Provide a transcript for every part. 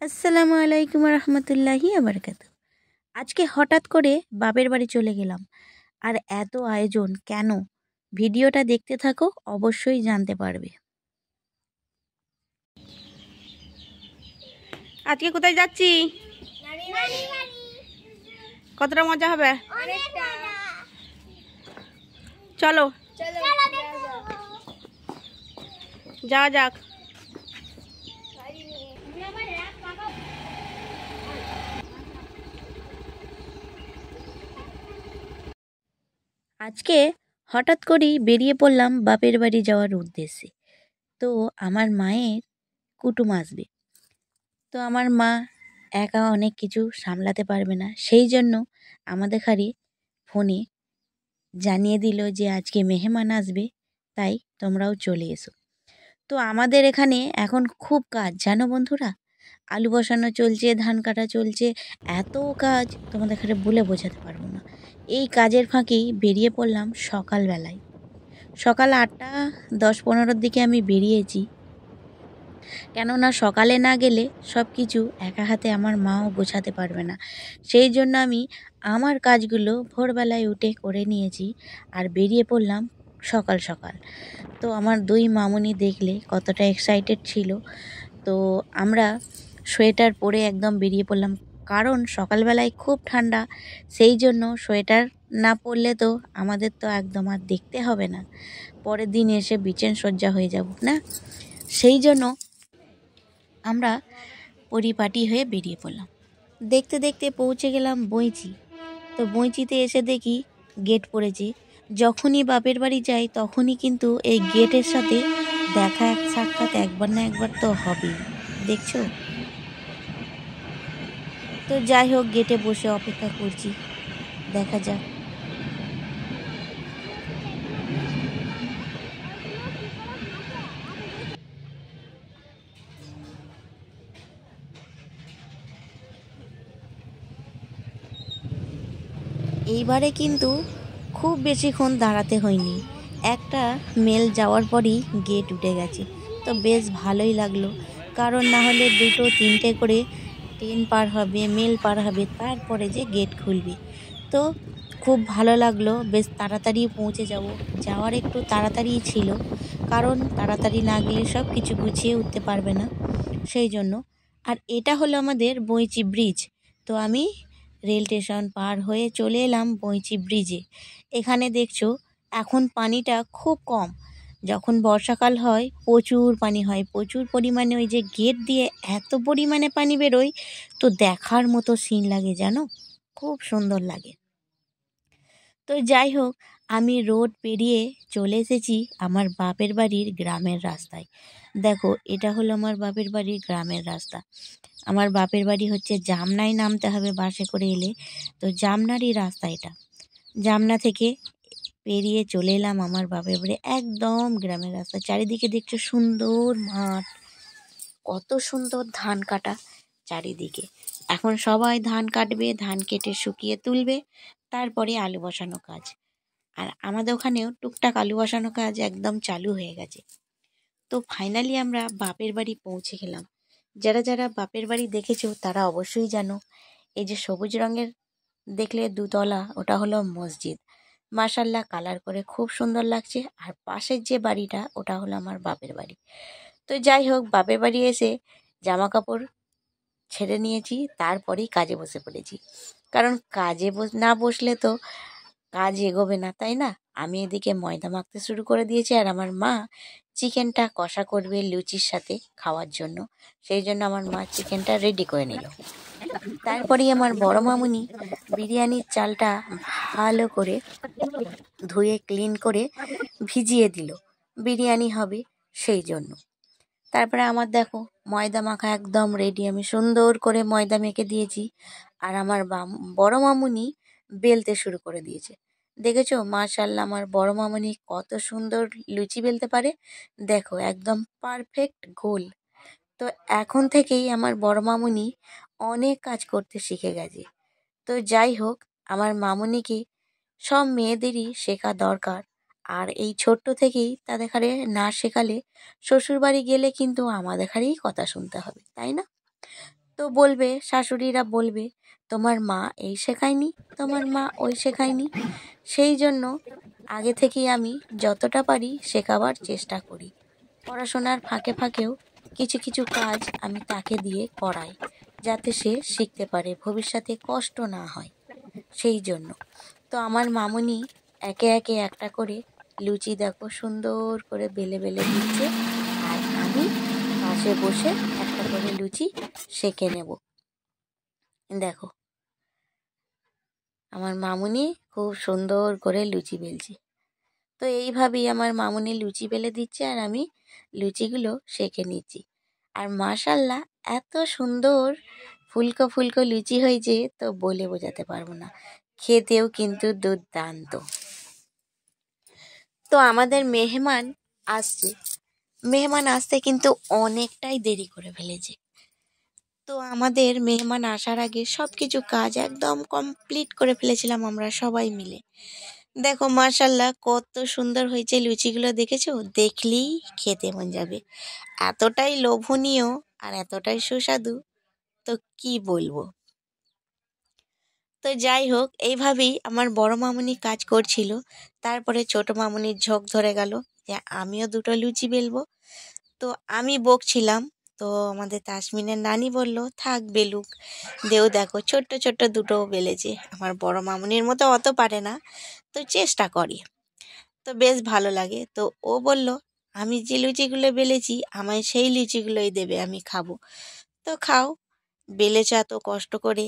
আসসালামু আলাইকুম রহমতুল্লাহি আবরকাতু। আজকে হঠাৎ করে বাপের বাড়ি চলে গেলাম। আর এত আয়োজন কেন? ভিডিওটা দেখতে থাকো, অবশ্যই জানতে পারবে। আজকে কোথায় যাচ্ছি? কতটা মজা হবে? চলো যাওয়া যাক। আজকে হঠাৎ করেই বেরিয়ে পড়লাম বাপের বাড়ি যাওয়ার উদ্দেশ্যে। তো আমার মায়ের কুটুম আসবে। তো আমার মা একা অনেক কিছু সামলাতে পারবে না, সেই জন্য আমাদের ঘরে ফোনে জানিয়ে দিল যে আজকে মেহমান আসবে, তাই তোমরাও চলে এসো। তো আমাদের এখানে এখন খুব কাজ, জানো বন্ধুরা। আলু বসানো চলছে, ধান কাটা চলছে, এত কাজ তোমাদের এখানে বলে বোঝাতে পারবো না। এই কাজের ফাঁকেই বেরিয়ে পড়লাম সকালবেলায়। সকাল 8টা 10-15 দিকে আমি বেরিয়েছি, কেননা সকালে না গেলে সব কিছু একা হাতে আমার মাও গোছাতে পারবে না। সেই জন্য আমি আমার কাজগুলো ভোরবেলায় উঠে করে নিয়েছি আর বেরিয়ে পড়লাম সকাল সকাল। তো আমার দুই মামুনি দেখলে কতটা এক্সাইটেড ছিল। তো আমরা সোয়েটার পরে একদম বেরিয়ে পড়লাম, কারণ সকালবেলায় খুব ঠান্ডা। সেই জন্য সোয়েটার না পরলে তো আমাদের তো একদম আর দেখতে হবে না, পরের দিন এসে বিছান সজ্জা হয়ে যাব না। সেই জন্য আমরা পরিপাটি হয়ে বেরিয়ে পড়লাম। দেখতে দেখতে পৌঁছে গেলাম বইচি। তো বইচিতে এসে দেখি গেট পড়েছে। যখনই বাপের বাড়ি যাই তখনই কিন্তু এই গেটের সাথে দেখা, এক সাক্ষাৎ একবার না একবার তো হবেই, দেখছো। তো যাই হোক, গেটে বসে অপেক্ষা করছি, দেখা যাক। এইবারে কিন্তু খুব বেশিক্ষণ দাঁড়াতে হয়নি, একটা মেল যাওয়ার পরই গেট উঠে গেছে। তো বেশ ভালোই লাগলো, কারণ না হলে 2-3টে করে ট্রেন পার হবে, মেল পার হবে, তারপরে যে গেট খুলবে। তো খুব ভালো লাগলো, বেশ তাড়াতাড়ি পৌঁছে যাব। যাওয়ার একটু তাড়াতাড়িই ছিল, কারণ তাড়াতাড়ি না গেলে সব কিছু গুছিয়ে উঠতে পারবে না, সেই জন্য। আর এটা হলো আমাদের বইচি ব্রিজ। তো আমি রেল স্টেশন পার হয়ে চলে এলাম বইচি ব্রিজে। এখানে দেখছো এখন পানিটা খুব কম। যখন বর্ষাকাল হয় প্রচুর পানি হয়, প্রচুর পরিমাণে। ওই যে গেট দিয়ে এত পরিমাণে পানি বেরোয়, তো দেখার মতো সিন লাগে, জানো, খুব সুন্দর লাগে। তো যাই হোক, আমি রোড পেরিয়ে চলে এসেছি আমার বাপের বাড়ির গ্রামের রাস্তায়। দেখো, এটা হলো আমার বাপের বাড়ির গ্রামের রাস্তা। আমার বাপের বাড়ি হচ্ছে জামনায়, নামতে হবে বাসে করে এলে। তো জামনারই রাস্তা এটা। জামনা থেকে পেরিয়ে চলে এলাম আমার বাপের বাড়ি, একদম গ্রামের রাস্তা। চারিদিকে দেখছো সুন্দর মাঠ, কত সুন্দর ধান কাটা চারিদিকে। এখন সবাই ধান কাটবে, ধান কেটে শুকিয়ে তুলবে, তারপরে আলু বসানো কাজ। আর আমাদের ওখানেও টুকটাক আলু বসানো কাজ একদম চালু হয়ে গেছে। তো ফাইনালি আমরা বাপের বাড়ি পৌঁছে গেলাম। যারা যারা বাপের বাড়ি দেখেছো তারা অবশ্যই জানো, এই যে সবুজ রঙের দেখলে দুতলা, ওটা হলো মসজিদ। মাশাল্লাহ, কালার করে খুব সুন্দর লাগছে। আর পাশের যে বাড়িটা, ওটা হলো আমার বাপের বাড়ি। তো যাই হোক, বাপের বাড়ি এসে জামা কাপড় ছেড়ে নিয়েছি, তারপরেই কাজে বসে পড়েছি। কারণ কাজে না বসলে তো কাজ এগোবে না, তাই না। আমি এদিকে ময়দা মাখতে শুরু করে দিয়েছি, আর আমার মা চিকেনটা কষা করবে লুচির সাথে খাওয়ার জন্য। সেই জন্য আমার মা চিকেনটা রেডি করে নিল। তারপরেই আমার বড় মামুনি বিরিয়ানির চালটা ভালো করে ধুয়ে ক্লিন করে ভিজিয়ে দিল, বিরিয়ানি হবে সেই জন্য। তারপরে আমার দেখো ময়দা মাখা একদম রেডি, আমি সুন্দর করে ময়দা মেখে দিয়েছি। আর আমার বড় মামুনি বেলতে শুরু করে দিয়েছে। দেখেছো, মাশাল্লাহ, আমার বড় মামুনি কত সুন্দর লুচি বেলতে পারে। দেখো একদম পারফেক্ট গোল। তো এখন থেকেই আমার বড় মামুনি অনেক কাজ করতে শিখে গেছে। তো যাই হোক, আমার মামুনিকে সব মেয়েদেরই শেখা দরকার। আর এই ছোট্ট থেকেই তাদের ঘরে না শেখালে শ্বশুরবাড়ি গেলে কিন্তু আমাদের ঘরেই কথা শুনতে হবে, তাই না। তো তো বলবে, শাশুড়িরা বলবে তোমার মা এই শেখায়নি, তোমার মা ওই শেখায়নি। সেই জন্য আগে থেকেই আমি যতটা পারি শেখাবার চেষ্টা করি। পড়াশোনার ফাঁকে ফাঁকেও কিছু কিছু কাজ আমি তাকে দিয়ে করাই, যাতে সে শিখতে পারে, ভবিষ্যতে কষ্ট না হয় সেই জন্য। তো আমার মামুনি একে একে একটা করে লুচি দেখো সুন্দর করে বেলে বেলে দিচ্ছে, আর আমি পাশে বসে একটা করে লুচি সেঁকে নেব। দেখো আমার মামুনি খুব সুন্দর করে লুচি বেলছে। তো এইভাবেই আমার মামুনি লুচি বেলে দিচ্ছে আর আমি লুচিগুলো সেঁকে নিচ্ছি। আর মাশাল্লাহ এত সুন্দর ফুলকো ফুলকো লুচি হয়েছে, তো বলে বোঝাতে পারবো না। খেতেও কিন্তু দুর্দান্ত। তো আমাদের মেহমান আসছে, মেহমান আসতে কিন্তু অনেকটাই দেরি করে ফেলেছে। তো আমাদের মেহমান আসার আগে সব কিছু কাজ একদম কমপ্লিট করে ফেলেছিলাম আমরা সবাই মিলে। দেখো মাশাল্লাহ কত সুন্দর হয়েছে লুচিগুলো, দেখেছো? দেখলেই খেতে মন যাবে, এতটাই লোভনীয় আর এতটাই সুস্বাদু, তো কি বলবো। তো যাই হোক, এইভাবেই আমার বড় মামুনি কাজ করছিল। তারপরে ছোট মামুনির ঝোঁক ধরে গেল যে আমিও দুটো লুচি বেলবো। তো আমি বকছিলাম, তো আমাদের তাসমিনের নানি বলল থাক বেলুক, দেও দেখো ছোট্ট ছোট্ট দুটো বেলেছে, আমার বড় মামুনির মতো অত পারে না, তো চেষ্টা করি, তো বেশ ভালো লাগে। তো ও বলল আমি যে লুচিগুলো বেলেছি আমায় সেই লুচিগুলোই দেবে, আমি খাবো। তো খাও, বেলেছ এত কষ্ট করে,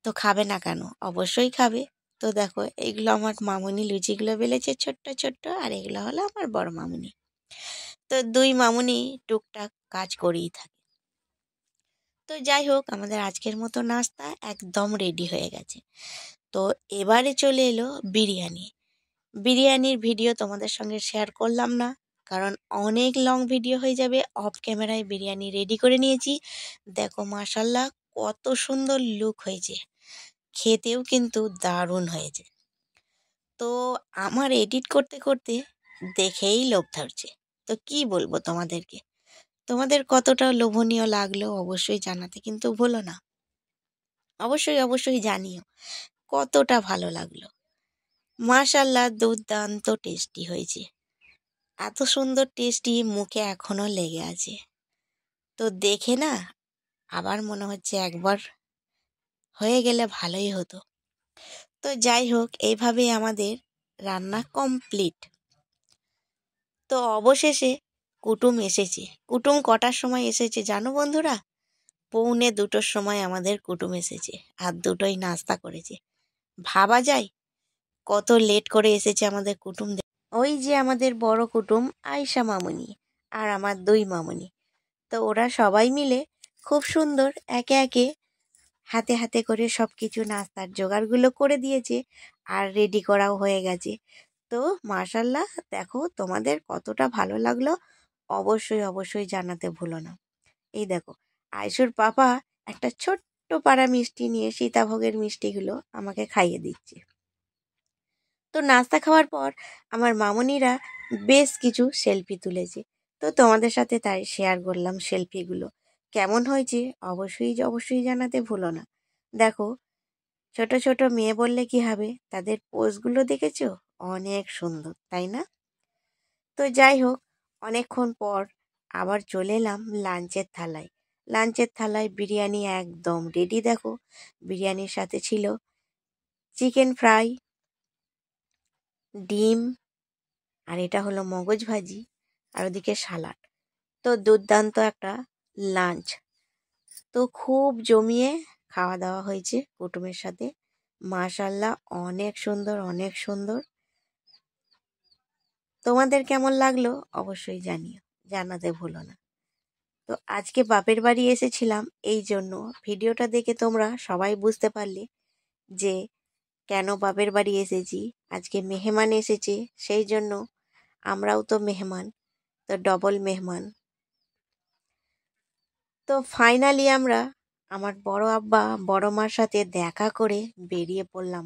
তো খাবে না কেন? অবশ্যই খাবে। তো দেখো এইগুলো আমার মামুনি লুচিগুলো বেলেছে ছোট্ট ছোট্ট, আর এগুলো হলো আমার বড় মামুনি। তো দুই মামুনি টুকটাক কাজ করেই থাকে। তো যাই হোক, আমাদের আজকের মতো নাস্তা একদম রেডি হয়ে গেছে। তো এবারে চলে এলো বিরিয়ানি। বিরিয়ানির ভিডিও তোমাদের সঙ্গে শেয়ার করলাম না, কারণ অনেক লং ভিডিও হয়ে যাবে। অফ ক্যামেরায় বিরিয়ানি রেডি করে নিয়েছি। দেখো মাশাল্লাহ কত সুন্দর লুক হয়েছে, খেতেও কিন্তু দারুণ হয়েছে। তো আমার এডিট করতে করতে দেখেই লোভ ধরছে। তো কি বলবো তোমাদেরকে, তোমাদের কতটা লোভনীয় লাগলো অবশ্যই জানাতে কিন্তু ভুলো না। অবশ্যই অবশ্যই জানিও কতটা ভালো লাগলো। মাশাল্লাহ দুর্দান্ত টেস্টি হয়েছে, এত সুন্দর টেস্টি মুখে এখনো লেগে আছে। তো দেখে না আবার মনে হচ্ছে একবার হয়ে গেলে ভালোই হতো। তো যাই হোক, এইভাবেই আমাদের রান্না কমপ্লিট। তো অবশেষে কুটুম এসেছে। কুটুম কটার সময় এসেছে জানো বন্ধুরা? 1:45 সময় আমাদের কুটুম এসেছে, আর দুটোই নাস্তা করেছে। ভাবা যায় কত লেট করে এসেছে আমাদের কুটুম। ওই যে আমাদের বড় কুটুম আয়শা মামুনি আর আমার দুই মামুনি, তো ওরা সবাই মিলে খুব সুন্দর একে একে হাতে হাতে করে সব কিছু নাস্তার জোগাড়গুলো করে দিয়েছে, আর রেডি করাও হয়ে গেছে। তো মাশাল্লাহ দেখো তোমাদের কতটা ভালো লাগলো অবশ্যই অবশ্যই জানাতে ভুলো না। এই দেখো আয়শুর পাপা একটা ছোট্ট পাড়া মিষ্টি নিয়ে সীতাভোগের মিষ্টিগুলো আমাকে খাইয়ে দিচ্ছে। তো নাস্তা খাওয়ার পর আমার মামুনিরা বেশ কিছু সেলফি তুলেছে, তো তোমাদের সাথে তাই শেয়ার করলাম সেলফিগুলো। কেমন হয়েছে অবশ্যই অবশ্যই জানাতে ভুলো না। দেখো ছোট ছোট মেয়ে বললে কি হবে, তাদের পোজগুলো দেখেছো? অনেক সুন্দর, তাই না? তো যাই হোক, অনেকক্ষণ পর আবার চলে এলাম লাঞ্চের থালায়। লাঞ্চের থালায় বিরিয়ানি একদম রেডি। দেখো বিরিয়ানির সাথে ছিল চিকেন ফ্রাই, ডিম, আর এটা হলো মগজ ভাজি, আর ওদিকে সালাড। তো দুর্দান্ত একটা লাঞ্চ। তো খুব জমিয়ে খাওয়া দাওয়া হয়েছে কুটুমের সাথে। মাশাল্লাহ অনেক সুন্দর অনেক সুন্দর। তোমাদের কেমন লাগলো অবশ্যই জানিও, জানাতে ভুলো না। তো আজকে বাপের বাড়ি এসেছিলাম, এই জন্য ভিডিওটা দেখে তোমরা সবাই বুঝতে পারলে যে কেন বাপের বাড়ি এসেছি। আজকে মেহমান এসেছে, সেই জন্য আমরাও তো মেহমান, তো ডবল মেহমান। তো ফাইনালি আমরা আমার বড় আব্বা বড় মার সাথে দেখা করে বেরিয়ে পড়লাম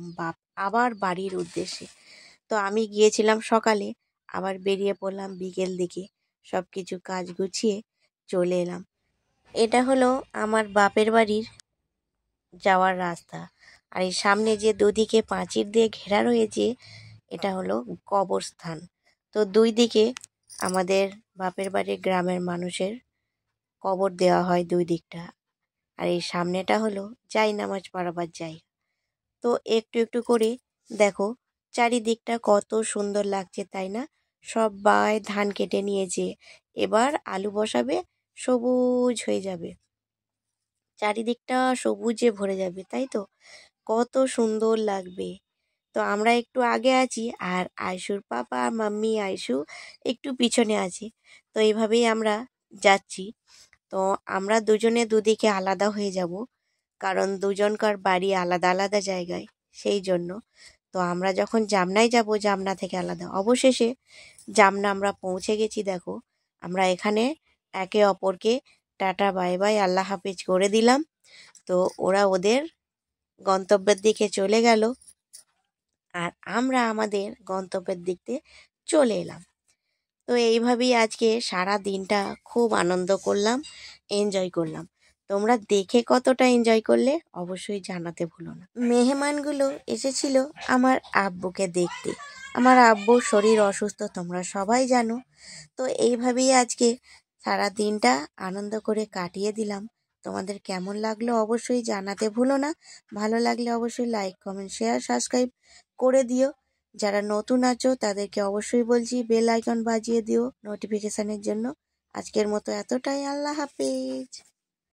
আবার বাড়ির উদ্দেশ্যে। তো আমি গিয়েছিলাম সকালে, আবার বেরিয়ে পড়লাম বিকেল দিকে, সব কিছু কাজ গুছিয়ে চলে এলাম। এটা হলো আমার বাপের বাড়ির যাওয়ার রাস্তা। আর এই সামনে যে দুদিকে প্রাচীর দিয়ে ঘেরা রয়েছে এটা হলো কবরস্থান। তো দুই দিকে আমাদের বাপের বাড়ির গ্রামের মানুষের কবর দেওয়া হয় দুই দিকটা। আর এই সামনেটা হলো জায়নামাজ পড়াবার জায়গা। তো একটু একটু করে দেখো চারিদিকটা কত সুন্দর লাগছে, তাই না? সবাই ধান কেটে নিয়েছে, এবার আলু বসাবে, সবুজ হয়ে যাবে, চারিদিকটা সবুজে ভরে যাবে, তাই তো? কত সুন্দর লাগবে। তো আমরা একটু আগে আছি আর আয়ুষুর পাপা মাম্মি আয়ুষু একটু পিছনে আছে। তো এইভাবেই আমরা যাচ্ছি। তো আমরা দুজনে দুদিকে আলাদা হয়ে যাব, কারণ দুজনকার বাড়ি আলাদা আলাদা জায়গায়, সেই জন্য। তো আমরা যখন জামনায় যাব, জামনা থেকে আলাদা। অবশেষে জামনা আমরা পৌঁছে গেছি। দেখো আমরা এখানে একে অপরকে টাটা বাই বাই আল্লাহ হাফেজ করে দিলাম। তো ওরা ওদের গন্তব্যের দিকে চলে গেল আর আমরা আমাদের গন্তব্যের দিকে চলে এলাম। তো এইভাবেই আজকে সারা দিনটা খুব আনন্দ করলাম, এনজয় করলাম। তোমরা দেখে কতটা এনজয় করলে অবশ্যই জানাতে ভুলো না। মেহমানগুলো এসেছিল আমার আব্বুকে দেখতে। আমার আব্বুর শরীর অসুস্থ, তোমরা সবাই জানো। তো এইভাবেই আজকে সারা দিনটা আনন্দ করে কাটিয়ে দিলাম। তোমাদের কেমন লাগলো অবশ্যই জানাতে ভুলো না। ভালো লাগলে অবশ্যই লাইক কমেন্ট শেয়ার সাবস্ক্রাইব করে দিও। যারা নতুন আছো তাদেরকে অবশ্যই বলছি বেল আইকন বাজিয়ে দিও নোটিফিকেশনের জন্য। আজকের মতো এতটাই, আল্লাহ হাফেজ।